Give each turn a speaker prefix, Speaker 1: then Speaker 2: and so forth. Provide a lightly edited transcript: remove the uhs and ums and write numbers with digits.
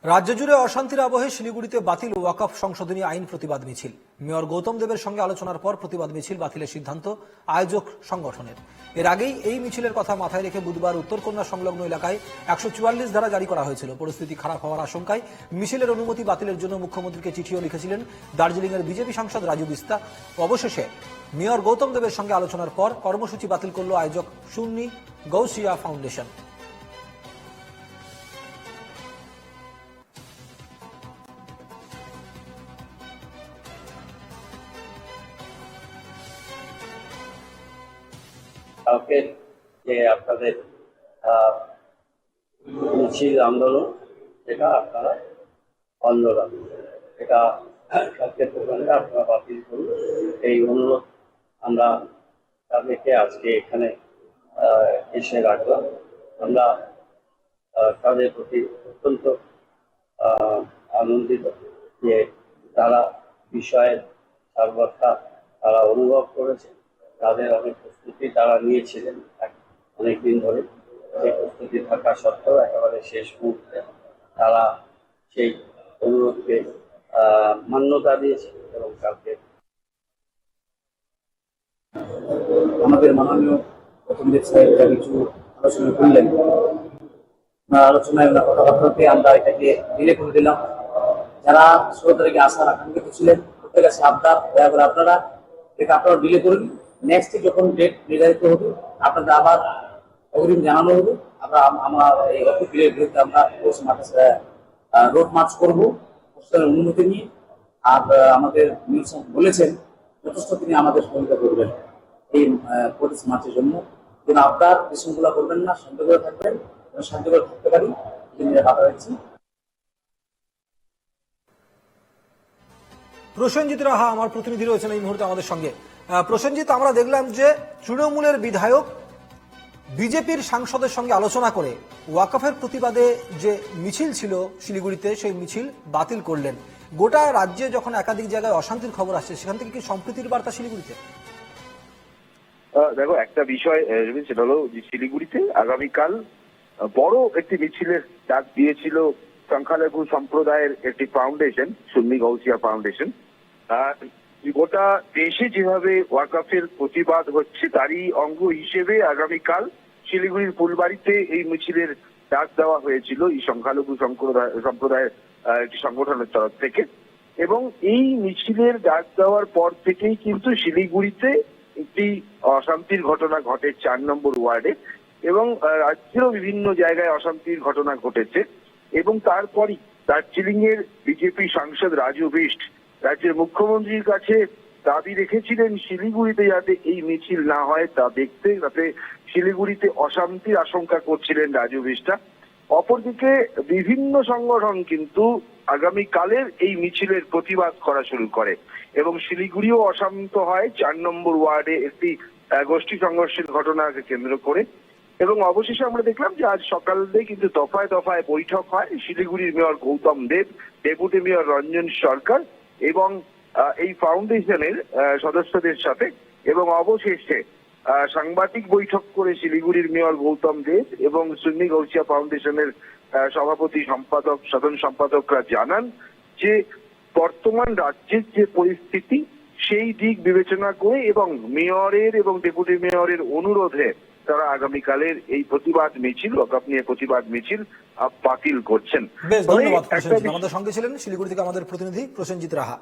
Speaker 1: রাজ্য জুড়ে অশান্তির আবহে শিলিগুড়িতে বাতিল ওয়াকফ সংশোধনী আইন প্রতিবাদ মিছিল। মেয়র গৌতম দেবের সঙ্গে আলোচনার পর প্রতিবাদ মিছিল বাতিলের সিদ্ধান্ত আয়োজক সংগঠনের। এর আগেই এই মিছিলের কথা মাথায় রেখে বুধবার উত্তরকন্যা সংলগ্ন এলাকায় 144 ধারা জারি করা হয়েছিল। পরিস্থিতি খারাপ হওয়ার আশঙ্কায় মিছিলের অনুমতি বাতিলের জন্য মুখ্যমন্ত্রীকে চিঠিও লিখেছিলেন দার্জিলিংয়ের বিজেপি সাংসদ রাজু বিস্তা। অবশেষে মেয়র গৌতম দেবের সঙ্গে আলোচনার পর কর্মসূচি বাতিল করল আয়োজক সুন্নি গৌসিয়া ফাউন্ডেশন।
Speaker 2: কালকে যে আপনাদের মিছিল আন্দোলন, এটা আপনারা আন্দোলন, এটা কালকে প্রোগ্রামটা আপনারা বাতিল করুন, এই অনুরোধ আমরা তাদেরকে আজকে এখানে এসে রাখলাম। আমরা তাদের প্রতি অত্যন্ত আনন্দিত যে তারা বিষয়ের সার্বত্তা তারা অনুভব করেছে। তাদের অনেক প্রস্তুতি তারা নিয়েছিলেন অনেকদিন ধরে, সেই প্রস্তুতি থাকা সত্ত্বেও একেবারে শেষ মুহূর্তে তারা সেই অনুরোধকে মান্যতা দিয়েছে এবং কালকে
Speaker 3: আমাদের মাননীয় প্রতিনিধি সাহেব কিছু আলোচনা করলেন। আলোচনায় কথাবার্তাতে আমরা এটাকে ডিলে করে দিলাম। যারা 16 তারিখে আসার আকাঙ্ক্ষিত ছিলেন প্রত্যেক কাছে আবদার, দয়া করে আপনারা এটা আপনারা ডিলে করুন। নেক্সট যখন ডেট নির্ধারিত হবে আপনাদের আবার অগ্রিম জানানো হবে। আমার এই অফিসের বিরুদ্ধে আমরা রোড মার্চ করবো প্রশাসনের অনুমতি নিয়ে। আর আমাদের বলেছেন যথেষ্ট তিনি আমাদের সহযোগিতা করবেন এই পুলিশ মার্চের জন্য। কিন্তু আপনার বিশৃঙ্খলা করবেন না, শান্ত করে থাকবেন, শান্ত করে থাকতে পারি বাধা দিচ্ছি।
Speaker 1: প্রসেনজিৎ রাহা আমার প্রতিনিধি রয়েছেন এই মুহূর্তে আমাদের সঙ্গে। প্রসেনজিৎ, আমরা দেখলাম যে তৃণমূলের বিধায়ক বিজেপির সাংসদের সঙ্গে আলোচনা করে ওয়াকফের প্রতিবাদে যে মিছিল ছিল শিলিগুড়িতে সেই মিছিল বাতিল করলেন। গোটা রাজ্যে যখন একাধিক জায়গায় অশান্তির খবর আসছে, সেখান থেকে কি সম্প্রীতির বার্তা শিলিগুড়িতে?
Speaker 4: দেখো, একটা বিষয় সেটা হলো যে শিলিগুড়িতে আগামীকাল বড় একটি মিছিলের ডাক দিয়েছিল সংখ্যালঘু সম্প্রদায়ের একটি ফাউন্ডেশন, সুন্নি গৌসিয়া ফাউন্ডেশন। গোটা দেশে যেভাবে ওয়াকফের প্রতিবাদ হচ্ছে তারই অঙ্গ হিসেবে আগামীকাল শিলিগুড়ির ফুলবাড়িতে এই মিছিলের ডাক দেওয়া হয়েছিল এই সংখ্যালঘু সম্প্রদায়ের একটি সংগঠনের তরফ থেকে। এবং এই মিছিলের ডাক দেওয়ার পর থেকেই কিন্তু শিলিগুড়িতে একটি অশান্তির ঘটনা ঘটে 4 নম্বর ওয়ার্ডে, এবং রাজ্যেরও বিভিন্ন জায়গায় অশান্তির ঘটনা ঘটেছে। এবং তারপরই দার্জিলিং এর বিজেপি সাংসদ রাজু বিস্ট রাজ্যের মুখ্যমন্ত্রীর কাছে দাবি রেখেছিলেন শিলিগুড়িতে যাতে এই মিছিল না হয় তা দেখতে, যাতে শিলিগুড়িতে অশান্তির আশঙ্কা করছিলেন রাজু বিস্টা। অপরদিকে বিভিন্ন সংগঠন কিন্তু আগামীকালের এই মিছিলের প্রতিবাদ করা শুরু করে এবং শিলিগুড়িও অশান্ত হয় 4 নম্বর ওয়ার্ডে একটি গোষ্ঠী সংঘর্ষের ঘটনাকে কেন্দ্র করে। এবং অবশেষে আমরা দেখলাম যে আজ সকালে কিন্তু দফায় দফায় বৈঠক হয় শিলিগুড়ির মেয়র গৌতম দেব, ডেপুটি মেয়র রঞ্জন সরকার এবং এই ফাউন্ডেশনের সদস্যদের সাথে। এবং অবশেষে সাংবাদিক বৈঠক করে শিলিগুড়ির মেয়র গৌতম দেব এবং সুন্নি গৌসিয়া ফাউন্ডেশনের সভাপতি সম্পাদক, সাধারণ সম্পাদকরা জানান যে বর্তমান রাজ্যের যে পরিস্থিতি সেই দিক বিবেচনা করে এবং মেয়রের এবং ডেপুটি মেয়রের অনুরোধে তারা আগামীকালের এই প্রতিবাদ মিছিল, ওয়াকফ নিয়ে প্রতিবাদ মিছিল বাতিল করছেন।
Speaker 1: বেশ, ধন্যবাদ প্রসেনজিৎ। আমাদের সঙ্গে ছিলেন শিলিগুড়ি থেকে আমাদের প্রতিনিধি প্রসেনজিৎ রাহা।